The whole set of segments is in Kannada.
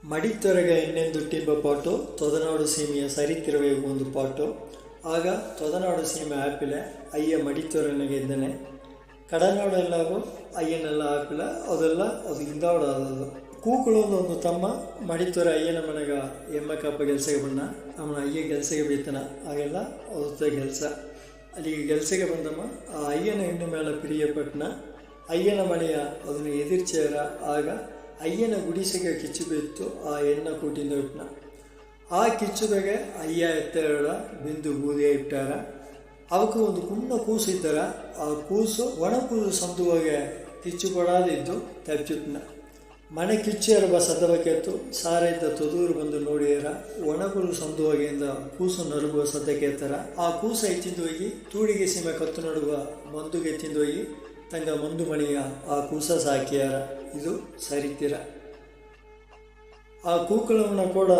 ಮಡಿತೊರೆಗ ಎಣ್ಣೆಂದುಟ್ಟಿಂಬ ಪಾಟು ತೊದನಾಡು ಸೀಮೆಯ ಸರಿತಿರುವ ಒಂದು ಪಾಟು. ಆಗ ತೊದನಾಡು ಸೀಮೆ ಆಪಿಲೆ ಅಯ್ಯ ಮಡಿತೊರೆನಿಗೆ ಇದ್ದಾನೆ. ಕಡನಾಡು ಎಲ್ಲಾಗೂ ಅಯ್ಯನೆಲ್ಲ ಆಪಿಲ ಅದೆಲ್ಲ ಅದು ಇಂದಾವಡಾದದು. ಕೂಕುಳೊಂದು ಒಂದು ತಮ್ಮ ಮಡಿತೊರೆ ಅಯ್ಯನ ಮನೆಗ ಎಮ್ಮ ಕಪ್ಪ ಗೆಲ್ಸಗೆ ಬಣ್ಣ ಅವನ ಅಯ್ಯ ಗೆಲ್ಸಗೆ ಬೀತನ. ಆಗೆಲ್ಲ ಅದ ಗೆಲ್ಸ ಅಲ್ಲಿಗೆ ಗೆಲ್ಸಗೆ ಬಂದಮ್ಮ ಆ ಅಯ್ಯನ ಹೆಣ್ಣು ಮೇಲೆ ಪ್ರಿಯಪಟ್ಟನ. ಅಯ್ಯನ ಮನೆಯ ಅದನ್ನು ಎದುರ್ಚೇರ. ಆಗ ಅಯ್ಯನ ಗುಡಿಸೆಗೆ ಕಿಚ್ಚು ಬಿತ್ತು ಆ ಎಣ್ಣ ಕೂಟಿಂದ ಇಟ್ಟನ. ಆ ಕಿಚ್ಚುಬೆಗೆ ಅಯ್ಯ ಎತ್ತರ ಬಿಂದು ಬೂದಿ ಇಟ್ಟಾರ. ಅವಕ್ಕೆ ಒಂದು ಕುಣ್ಣ ಕೂಸು ಇದ್ದಾರ. ಆ ಕೂಸು ಒಣ ಕೂಸು ಸಂದುವಾಗೆ ಕಿಚ್ಚು ಕೊಡಾದಿದ್ದು ತಪ್ಪಿಟ್ನ. ಮನೆ ಕಿಚ್ಚೇರಬ ಸದ್ದವಕ್ಕೆತ್ತು ಸಾರೈದ್ದ ತೊದೂರು ಬಂದು ನೋಡಿಯರ ಒಣಗುರು ಸಂದುವಾಗಿಂದ ಕೂಸು ನರುಗುವ ಸದ್ದಕ್ಕೆತ್ತರ. ಆ ಕೂಸು ಎತ್ತಿಂದು ಹೋಗಿ ತೂಡಿಗೆ ಸೀಮೆ ಕತ್ತು ನಡುವ ಮಂದುಗೆ ಎತ್ತಿಂದು ಹೋಗಿ ತಂಗ ಮಂದು ಮಣಿಯ ಆ ಕೂಸ ಸಾಕಿಯಾರ. ಇದು ಸರಿತಿರ. ಆ ಕೂಕಳವನ್ನ ಕೂಡ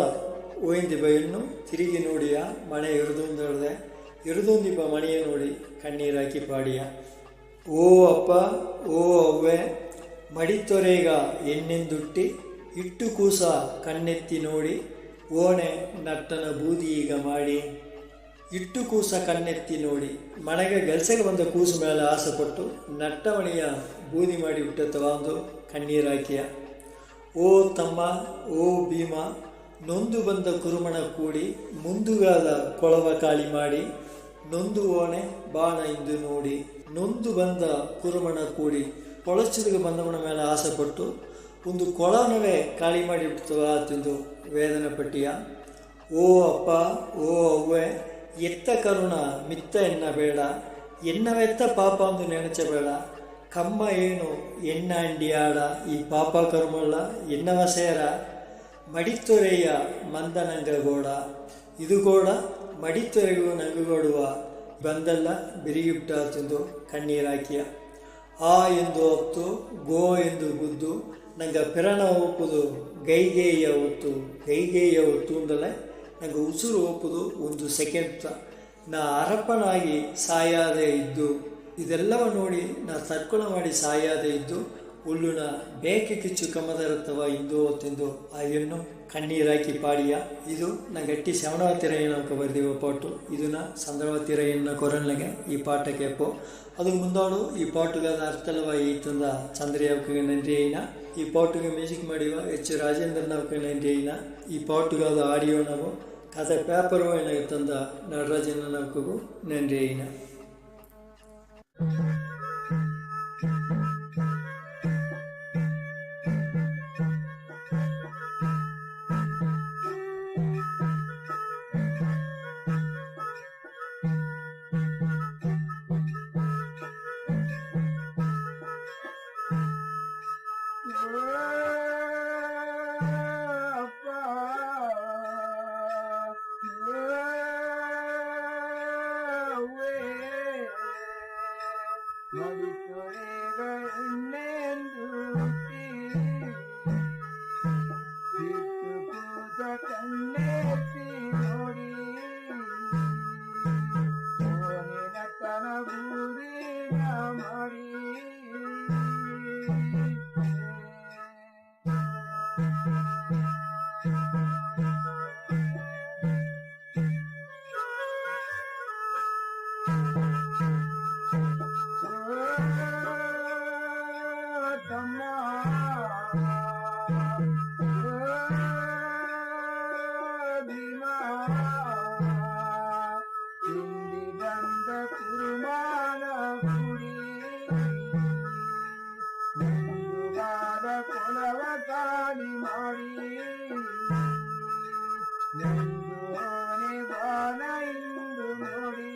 ಒಯ್ದಿಬ್ಬ ಹೆಣ್ಣು ತಿರುಗಿ ನೋಡಿಯ ಮನೆ ಇರುದೊಂದಳ್ದೆ. ಇರುದೊಂದಿಬ್ಬ ಮನೆಯ ನೋಡಿ ಕಣ್ಣೀರಾಕಿ ಪಾಡಿಯ. ಓ ಅಪ್ಪ ಓ ಅವ್ವೆ ಮಡಿತೊರೆಗ ಎಣ್ಣೆಂದುಟ್ಟಿ ಇಟ್ಟು ಕೂಸ ಕಣ್ಣೆತ್ತಿ ನೋಡಿ ಓಣೆ ನಟ್ಟನ ಬೂದಿ ಈಗ ಮಾಡಿ. ಇಟ್ಟು ಕೂಸ ಕಣ್ಣೆತ್ತಿ ನೋಡಿ ಮನೆಗೆ ಗೆಲ್ಸಗೆ ಬಂದ ಕೂಸು ಮೇಲೆ ಆಸೆಪಟ್ಟು ನಟ್ಟಮಣಿಯ ಬೂದಿ ಮಾಡಿ ಬಿಟ್ಟತ್ತವ ಒಂದು ಕಣ್ಣೀರಾಕಿಯ. ಓ ತಮ್ಮ ಓ ಭೀಮ ನೊಂದು ಬಂದ ಕುರುಮಣ ಕೂಡಿ ಮುಂದುಗಾದ ಕೊಳವ ಖಾಲಿ ಮಾಡಿ ನೊಂದು ಓಣೆ ಬಾಣ ಇಂದು ನೋಡಿ. ನೊಂದು ಬಂದ ಕುರುಮಣ ಕೂಡಿ ಕೊಳಚಿದಿಗೆ ಬಂದವನ ಮೇಲೆ ಆಸೆಪಟ್ಟು ಒಂದು ಕೊಳವನವೇ ಖಾಲಿ ಮಾಡಿ ಬಿಡ್ತವ ತಿಂದು ವೇದನೆ ಪಟ್ಟಿಯ. ಓ ಅಪ್ಪ ಓ ಅವ್ವೆ ಎತ್ತ ಕರುಣ ಮಿತ್ತ ಎನ್ನ ಬೇಡ ಎನ್ನವೆತ್ತ ಪಾಪ ಅಂದು ನೆನಚಬೇಡ. ಕಮ್ಮ ಏನು ಎಣ್ಣ ಅಂಡಿ ಆಡ ಈ ಪಾಪ ಕರ್ಮಲ್ಲ ಎನ್ನವ ಸೇರ. ಮಡಿತೊರೆಯ ಮಂದನಂಗ ಗೋಡ ಇದು ಗೋಡ ಮಡಿತೊರೆಗೂ ನಂಗುಗೋಡುವ ಬಂದಲ್ಲ ಬಿರಿಗಿಬಿಟ್ಟ ತಿಂದು ಕಣ್ಣೀರಾಕಿಯ. ಆ ಎಂದು ಹೊತ್ತು ಗೋ ಎಂದು ಗುದ್ದು ನಂಗೆ ಪಿರಣ ಒಪ್ಪುದು ಗೈಗೇಯ ಹೊತ್ತು ಗೈಗೇಯ ಹೊತ್ತು ಅಂದಲೇ ನಂಗೆ ಉಸಿರು ಒಪ್ಪುದು ಒಂದು ಸೆಕೆಂಡ್. ನಾ ಅರಪ್ಪನಾಗಿ ಸಾಯಾದೆ ಇದ್ದು ಇದೆಲ್ಲವ ನೋಡಿ ನಾ ತರ್ಕೊಳ ಮಾಡಿ ಸಾಯಾದೆ ಇದ್ದು ಹುಲ್ಲುನ ಬೇಕೆ ಕಿಚ್ಚು ಕಮ್ಮದರತ್ತವ ಇಂದು ಹೊತ್ತಿಂದು ಆ ಹೆಣ್ಣು ಕಣ್ಣೀರಾಕಿ ಪಾಡಿಯ. ಇದು ನಾ ಗಟ್ಟಿ ಶ್ರವಣವತಿರಯ್ಯನಕ ಬರ್ದೀವ ಪಾಟು. ಇದನ್ನ ಸಂದ್ರವತಿರಯ್ಯನ ಕೊರಲ್ನಾಗೆ ಈ ಪಾಠಕ್ಕೆ ಎಪ್ಪು ಅದು ಮುಂದಾಡು. ಈ ಪಾಟುಗಾದ ಅರ್ಥಲವ ಈತಂದ ಚಂದ್ರಯವಕ್ಕೆ ನನ್ರಿ ಐನ. ಈ ಪಾಟುಗೆ ಮ್ಯೂಸಿಕ್ ಮಾಡಿವ ಎಚ್ ರಾಜೇಂದ್ರನವಕ್ಕೆ ನನ್ರಿ ಐನ. ಈ ಪಾಟುಗಾದ ಆಡಿಯೋ ನಾವು ಕಥೆ ಪೇಪರ್ ಏನಾಗಿ ತಂದ ನಟರಾಜನವಕ್ಕೂ ನನ್ರಿ ಐನ. ಮಡಿತೊರೆಗ ಎಣ್ಣೆಂದುಟ್ಟಿ ಇಟ್ಟು ಕೂಸ ಕಣ್ಣೆತ್ತಿ ನೋಡಿ ಓಣೆ ನಟ್ಟನ ಬೂದಿಗ ಮಾಡಿ. ಕೊಳವ ಖಾಲಿ ಮಾಡಿ ನೆಂದೋನೆ ಬಾಣ ಇಂದು ನೋಡಿ.